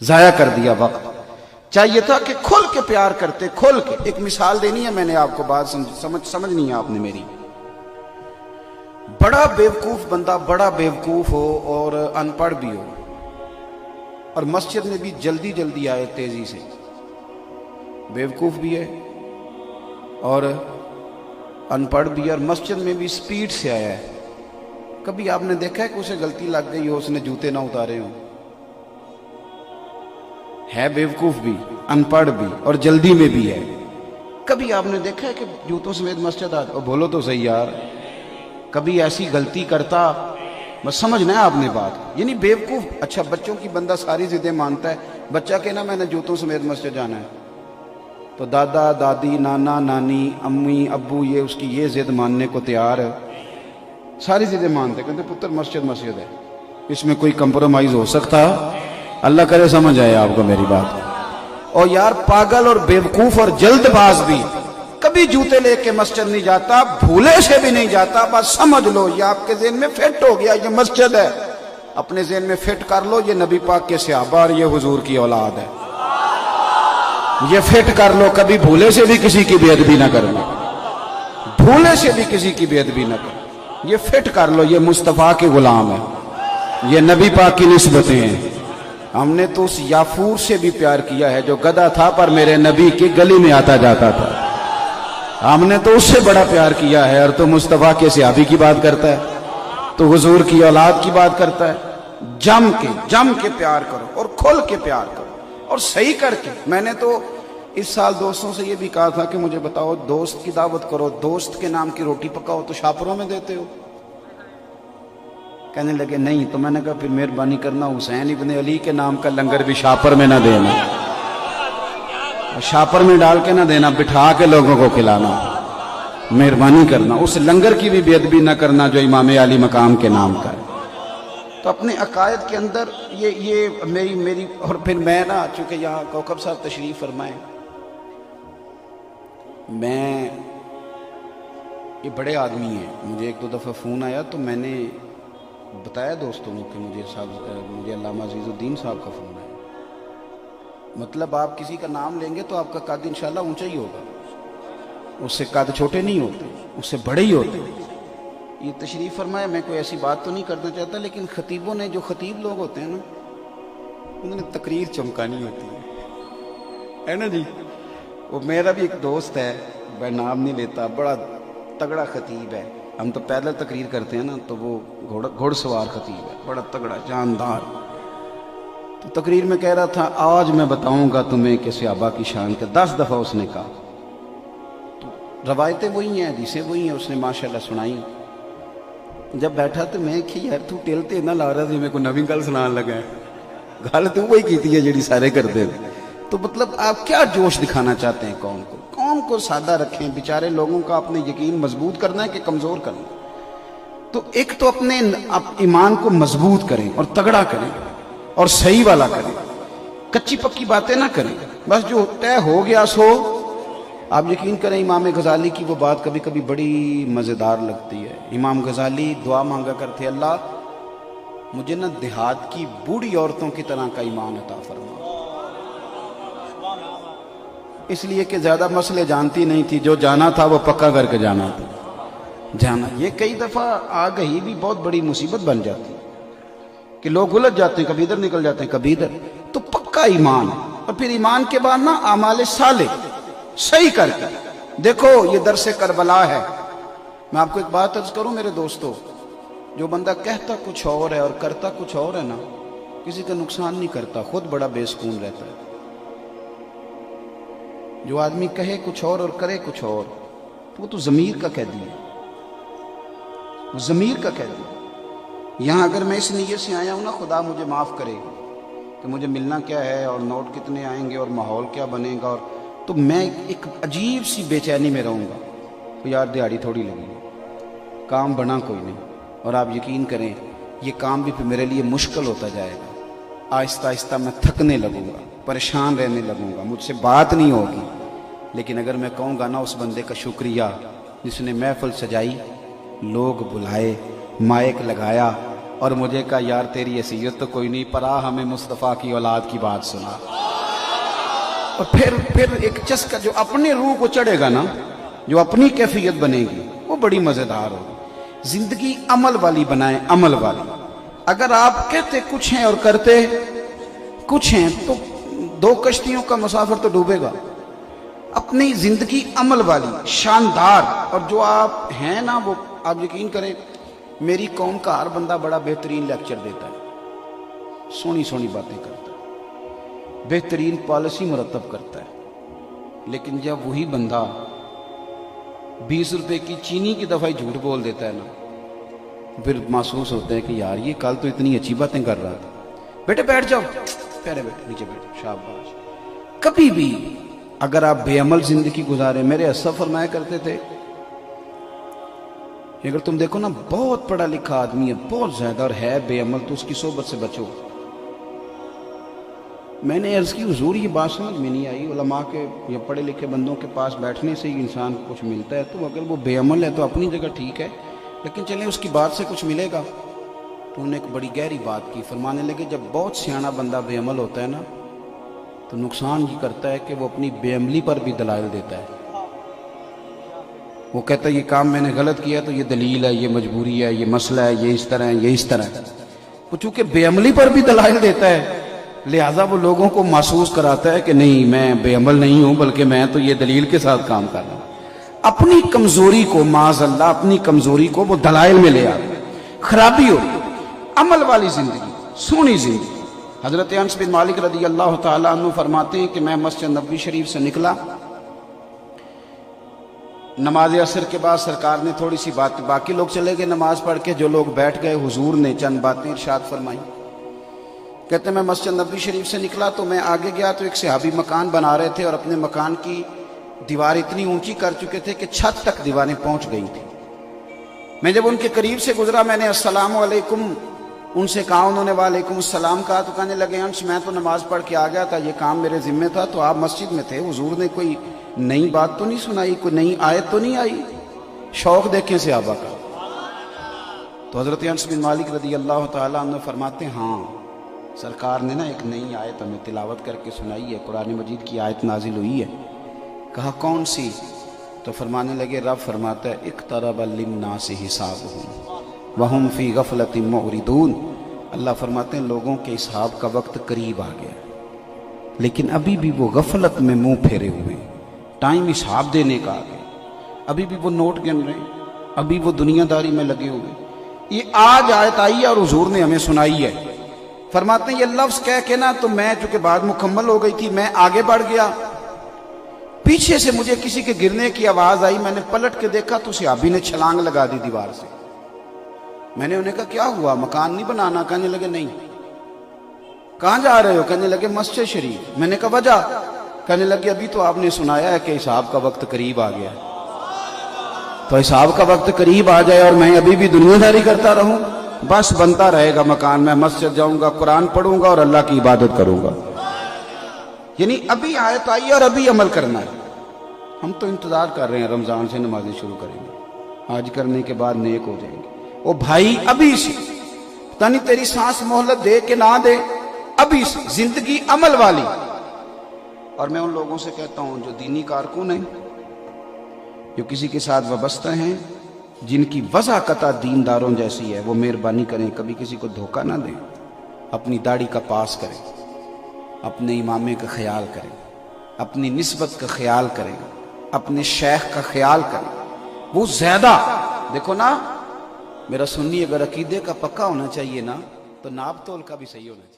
ضائع کر دیا وقت. چاہیے تھا کہ کھل کے پیار کرتے, کھل کے. ایک مثال دینی ہے میں نے آپ کو, بات سمجھنی ہے آپ نے میری. بڑا بیوقوف بندہ, بڑا بیوقوف ہو اور ان پڑھ بھی ہو, اور مسجد میں بھی جلدی جلدی آئے, تیزی سے. بیوقوف بھی ہے اور ان پڑھ بھی ہے, اور مسجد میں بھی سپیڈ سے آیا ہے. کبھی آپ نے دیکھا ہے کہ اسے غلطی لگ گئی ہو, اس نے جوتے نہ اتارے ہوں؟ ہے بیوقوف بھی, ان پڑھ بھی, اور جلدی میں بھی ہے. کبھی آپ نے دیکھا ہے کہ جوتوں سمیت مسجد آتا؟ اور بولو تو صحیح یار, کبھی ایسی غلطی کرتا؟ بس سمجھنا ہے آپ نے بات. یعنی بیوقوف. اچھا بچوں کی بندہ ساری ضدیں مانتا ہے. بچہ کہنا میں نے جوتوں سمیت مسجد جانا ہے, تو دادا دادی نانا نانی امی ابو یہ اس کی یہ ضد ماننے کو تیار ہے, ساری ضدیں مانتے, کہتے پتر مسجد مسجد ہے, اس میں کوئی کمپرومائز ہو سکتا؟ اللہ کرے سمجھ آئے آپ کو میری بات. اور یار پاگل اور بیوقوف اور جلد باز بھی کبھی جوتے لے کے مسجد نہیں جاتا, بھولے سے بھی نہیں جاتا. بس سمجھ لو یہ آپ کے ذہن میں فٹ ہو گیا, یہ مسجد ہے. اپنے ذہن میں فٹ کر لو یہ نبی پاک کے صحابہ اور یہ حضور کی اولاد ہے. یہ فٹ کر لو, کبھی بھولے سے بھی کسی کی بے ادبی نہ کرنا, بھولے سے بھی کسی کی بے ادبی نہ کرنا. یہ فٹ کر لو, یہ مصطفیٰ کے غلام ہے, یہ نبی پاک کی نسبتیں ہیں. ہم نے تو اس یافور سے بھی پیار کیا ہے جو گدھا تھا پر میرے نبی کی گلی میں آتا جاتا تھا. ہم نے تو اس سے بڑا پیار کیا ہے, اور تو مصطفیٰ کے صحابی کی بات کرتا ہے, تو حضور کی اولاد کی بات کرتا ہے. جم کے پیار کرو, اور کھل کے پیار کرو, اور صحیح کر کے. میں نے تو اس سال دوستوں سے یہ بھی کہا تھا کہ مجھے بتاؤ, دوست کی دعوت کرو, دوست کے نام کی روٹی پکاؤ تو شاپروں میں دیتے ہو؟ کہنے لگے نہیں. تو میں نے کہا پھر مہربانی کرنا حسین ابن علی کے نام کا لنگر بھی شاپر میں نہ دینا, شاپر میں ڈال کے نہ دینا, بٹھا کے لوگوں کو کھلانا. مہربانی کرنا, اس لنگر کی بھی بے ادبی نہ کرنا جو امام علی مقام کے نام کا ہے. تو اپنے عقائد کے اندر یہ میری اور پھر میں نا, چونکہ یہاں کوکب صاحب تشریف فرمائیں, میں یہ بڑے آدمی ہیں. مجھے ایک دو دفعہ فون آیا تو میں نے بتایا دوستوں کو کہ مجھے علامہ عزیز الدین صاحب کا فون ہے. مطلب آپ کسی کا نام لیں گے تو آپ کا قد انشاءاللہ اونچا ہی ہوگا, اس سے قد چھوٹے نہیں ہوتے, اس سے بڑے ہی ہوتے. یہ تشریف فرمایا. میں کوئی ایسی بات تو نہیں کرنا چاہتا, لیکن خطیبوں نے, جو خطیب لوگ ہوتے ہیں نا, انہوں نے تقریر چمکانی ہوتی ہے نا جی. وہ میرا بھی ایک دوست ہے, میں نام نہیں لیتا, بڑا تگڑا خطیب ہے. ہم تو پیدل تقریر کرتے ہیں نا, تو وہ گھوڑ سوار خطیب ہے, بڑا تگڑا جاندار. تو تقریر میں کہہ رہا تھا آج میں بتاؤں گا تمہیں کہ صحابہ کی شان کے. 10 دفعہ اس نے کہا. تو روایتیں وہی ہیں, حدیثیں وہی ہیں, اس نے ماشاءاللہ سنائی. جب بیٹھا تو میں کہ یار تو ٹلتے نہ لا رہا تھی, میں کو نویں گل سنان لگا ہے. گل تو وہی کی ہے جیڑی سارے کرتے ہیں. تو مطلب آپ کیا جوش دکھانا چاہتے ہیں قوم کو؟ قوم کو سادہ رکھیں. بیچارے لوگوں کا اپنے یقین مضبوط کرنا ہے کہ کمزور کرنا ہے. تو ایک تو اپنے ایمان کو مضبوط کریں اور تگڑا کریں اور صحیح والا کریں, کچی پکی باتیں نہ کریں. بس جو طے ہو گیا سو. آپ یقین کریں امام غزالی کی وہ بات کبھی کبھی بڑی مزیدار لگتی ہے. امام غزالی دعا مانگا کرتے, اللہ مجھے نہ دیہات کی بوڑھی عورتوں کی طرح کا ایمان عطا فرما, اس لیے کہ زیادہ مسئلے جانتی نہیں تھی, جو جانا تھا وہ پکا کر کے جانا تھا. یہ کئی دفعہ آ گئی بھی بہت بڑی مصیبت بن جاتی کہ لوگ الجھ جاتے ہیں, کبھی ادھر نکل جاتے ہیں کبھی ادھر. تو پکا ایمان, اور پھر ایمان کے بعد نا اعمال صالح صحیح کر کے. دیکھو یہ درس کربلا ہے. میں آپ کو ایک بات عرض کروں میرے دوستو, جو بندہ کہتا کچھ اور ہے اور کرتا کچھ اور ہے نا, کسی کا نقصان نہیں کرتا, خود بڑا بے سکون رہتا ہے. جو آدمی کہے کچھ اور کرے کچھ اور, تو وہ تو ضمیر کا قیدی ہے, وہ ضمیر کا قیدی ہے. یہاں اگر میں اس نیت سے آیا ہوں نا خدا مجھے معاف کرے کہ مجھے ملنا کیا ہے اور نوٹ کتنے آئیں گے اور ماحول کیا بنے گا, اور تو میں ایک عجیب سی بے چینی میں رہوں گا. تو یار دیہڑی تھوڑی لگی ہے, کام بنا کوئی نہیں. اور آپ یقین کریں یہ کام بھی پھر میرے لیے مشکل ہوتا جائے گا. آہستہ آہستہ میں تھکنے لگوں گا, پریشان رہنے لگوں گا, مجھ سے بات نہیں ہوگی. لیکن اگر میں کہوں گا نا اس بندے کا شکریہ جس نے محفل سجائی, لوگ بلائے, مائک لگایا, اور مجھے کہا یار تیری حیثیت تو کوئی نہیں، پر آ ہمیں مصطفیٰ کی اولاد کی بات سنا۔ اور پھر ایک چسکا جو اپنے روح کو چڑھے گا نا، جو اپنی کیفیت بنے گی، وہ بڑی مزیدار ہوگی۔ زندگی عمل والی بنائیں، عمل والی۔ اگر آپ کہتے کچھ ہیں اور کرتے کچھ ہیں تو دو کشتیوں کا مسافر تو ڈوبے گا۔ اپنی زندگی عمل والی، شاندار۔ اور جو آپ ہیں نا، وہ آپ یقین کریں، میری قوم کا ہر بندہ بڑا بہترین لیکچر دیتا ہے، سونی سونی باتیں کرتا ہے، بہترین پالیسی مرتب کرتا ہے، لیکن جب وہی بندہ 20 روپے کی چینی کی دفعہ جھوٹ بول دیتا ہے نا، پھر محسوس ہوتا ہے کہ یار یہ کل تو اتنی اچھی باتیں کر رہا تھا۔ بیٹے بیٹھ جاؤ، پیارے بیٹے نیچے بیٹھ، شاباش۔ کبھی بھی اگر آپ بے عمل زندگی گزارے، میرے اسد فرمایا کرتے تھے، اگر تم دیکھو نا بہت پڑھا لکھا آدمی ہے، بہت زیادہ، اور ہے بے عمل، تو اس کی صحبت سے بچو۔ میں نے عرض کی حضور یہ بات سمجھ میں نہیں آئی، علماء کے یا پڑھے لکھے بندوں کے پاس بیٹھنے سے ہی انسان کو کچھ ملتا ہے، تو اگر وہ بے عمل ہے تو اپنی جگہ ٹھیک ہے، لیکن چلیں اس کی بات سے کچھ ملے گا۔ تو انہوں نے ایک بڑی گہری بات کی، فرمانے لگے جب بہت سیاںا بندہ بے عمل ہوتا ہے نا، تو نقصان یہ کرتا ہے کہ وہ اپنی بے عملی پر بھی دلائل دیتا ہے۔ وہ کہتا ہے یہ کام میں نے غلط کیا تو یہ دلیل ہے، یہ مجبوری ہے، یہ مسئلہ ہے، یہ اس طرح ہے، یہ اس طرح ہے۔ وہ چونکہ بے عملی پر بھی دلائل دیتا ہے، لہٰذا وہ لوگوں کو محسوس کراتا ہے کہ نہیں میں بے عمل نہیں ہوں، بلکہ میں تو یہ دلیل کے ساتھ کام کر رہا ہوں۔ اپنی کمزوری کو، معاذ اللہ اپنی کمزوری کو وہ دلائل میں لے آتا ہے، خرابی ہوتی ہے۔ عمل والی زندگی، سونی زندگی۔ حضرت انس بن مالک رضی اللہ تعالیٰ عنہ فرماتے ہیں کہ میں مسجد نبوی شریف سے نکلا، نماز عصر کے بعد سرکار نے تھوڑی سی بات، باقی لوگ چلے گئے نماز پڑھ کے، جو لوگ بیٹھ گئے حضور نے چند باتیں ارشاد فرمائیں۔ کہتے ہیں میں مسجد نبوی شریف سے نکلا تو میں آگے گیا تو ایک صحابی مکان بنا رہے تھے، اور اپنے مکان کی دیوار اتنی اونچی کر چکے تھے کہ چھت تک دیواریں پہنچ گئی تھیں۔ میں جب ان کے قریب سے گزرا، میں نے السلام علیکم ان سے کہا، انہوں نے وعلیکم السلام کہا، تو کہنے لگے انس میں تو نماز پڑھ کے آ گیا تھا، یہ کام میرے ذمہ تھا، تو آپ مسجد میں تھے، حضور نے کوئی نئی بات تو نہیں سنائی، کوئی نئی آیت تو نہیں آئی؟ شوق دیکھیں صحابہ کا۔ تو حضرت انس بن مالک رضی اللہ تعالیٰ عنہ فرماتے ہیں ہاں سرکار نے نا ایک نئی آیت ہمیں تلاوت کر کے سنائی ہے، قرآن مجید کی آیت نازل ہوئی ہے۔ کہا کون سی؟ تو فرمانے لگے رب فرماتا ہے اقترب للناس حسابهم وهم فی غفلۃ معرضون۔ اللہ فرماتے ہیں لوگوں کے حساب کا وقت قریب آ گیا، لیکن ابھی بھی وہ غفلت میں منہ پھیرے ہوئے ہیں، ٹائم حساب دینے کا آ گیا، ابھی بھی وہ نوٹ گن رہے ہیں، ابھی وہ دنیا داری میں لگے ہوئے۔ یہ آج آیت آئی ہے اور حضور نے ہمیں سنائی ہے۔ فرماتے ہیں یہ لفظ کہہ کے نا، تو میں چونکہ بات مکمل ہو گئی تھی، میں آگے بڑھ گیا، پیچھے سے مجھے کسی کے گرنے کی آواز آئی، میں نے پلٹ کے دیکھا تو صحابی نے چھلانگ لگا دی دیوار سے۔ میں نے انہیں کہا کیا ہوا، مکان نہیں بنانا؟ کہنے لگے نہیں۔ کہاں جا رہے ہو؟ کہنے لگے مسجد شریف۔ میں نے کہا وجہ؟ کہنے لگے ابھی تو آپ نے سنایا ہے کہ حساب کا وقت قریب آ گیا ہے، تو حساب کا وقت قریب آ جائے اور میں ابھی بھی دنیا داری کرتا رہوں، بس بنتا رہے گا مکان، میں مسجد جاؤں گا، قرآن پڑھوں گا اور اللہ کی عبادت کروں گا۔ یعنی ابھی آیت آئی اور ابھی عمل کرنا ہے۔ ہم تو انتظار کر رہے ہیں رمضان سے نمازیں شروع کریں گے، آج کرنے کے بعد نیک ہو جائیں گے۔ او بھائی ابھی سے، پتہ نہیں تیری سانس مہلت دے کہ نہ دے، ابھی سے زندگی عمل والی۔ اور میں ان لوگوں سے کہتا ہوں جو دینی کارکن ہیں، جو کسی کے ساتھ وابستہ ہیں، جن کی وضاحت دینداروں جیسی ہے، وہ مہربانی کریں کبھی کسی کو دھوکہ نہ دیں، اپنی داڑھی کا پاس کریں، اپنے امامے کا خیال کریں، اپنی نسبت کا خیال کریں، اپنے شیخ کا خیال کریں۔ وہ زیادہ دیکھو نا، میرا سنی اگر عقیدے کا پکا ہونا چاہیے نا، تو ناپ تول کا بھی صحیح ہونا چاہیے۔